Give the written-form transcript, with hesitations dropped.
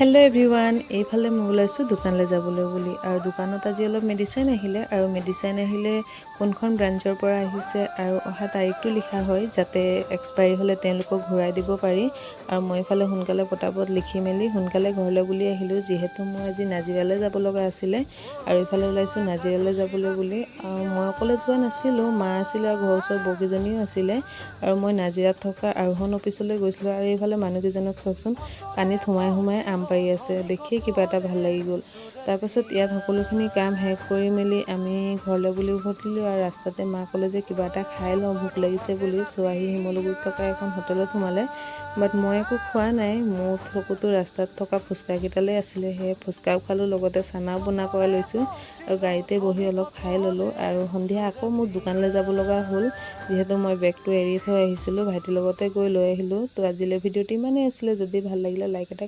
hello everyone এইফালে মই ওলাইছোঁ দোকানলৈ যাবলৈ বুলি আৰু দোকানত আজি অলপ মেডিচিন আহিলে কোনখন ব্ৰাঞ্চৰ পৰা আহিছে আৰু অহা তাৰিখটো লিখা হয় যাতে এক্সপায়াৰি হ'লে তেওঁলোকক ঘূৰাই দিব পাৰি আৰু মই ইফালে সোনকালে পটাপট লিখি মেলি সোনকালে ঘৰলৈ বুলি আহিলোঁ যিহেতু মই আজি নাজিৰালৈ যাব লগা আছিলে আৰু ইফালে ওলাইছোঁ নাজিৰালৈ যাবলৈ বুলি মই অকলে যোৱা নাছিলোঁ মা আছিল আৰু ঘৰৰ ওচৰত বগীজনীও আছিলে আৰু মই নাজিৰাত থকা আৰোহণ অফিচলৈ গৈছিলোঁ আৰু এইফালে মানুহকেইজনক চাওকচোন পানীত সোমাই আম পাৰি আছে দেখিয়ে কিবা এটা ভাল লাগি গ'ল তাৰপাছত ইয়াত সকলোখিনি কাম শেষ কৰি মেলি আমি ঘৰলৈ বুলি উভতিলোঁ আৰু ৰাস্তাতে মা ক'লে যে কিবা এটা খাই লওঁ ভোক লাগিছে বুলি আহি শিমলুগুৰিত থকা এখন হোটেলত সোমালে বাট মই একো খোৱা নাই মোৰ চকুতো ৰাস্তাত থকা ফুচকাকেইটালে আছিলে সেই ফুচকাও খালোঁ লগতে চানাও বনা কৰা লৈছোঁ আৰু গাড়ীতে বহি অলপ খাই ল'লোঁ আৰু সন্ধিয়া আকৌ মোৰ দোকানলৈ যাব লগা হ'ল যিহেতু মই বেগটো এৰি থৈ আহিছিলোঁ ভাইটিৰ লগতে গৈ লৈ আহিলোঁ তো আজিলৈ ভিডিঅ'টো ইমানেই আছিলে যদি ভাল লাগিলে লাইক এটা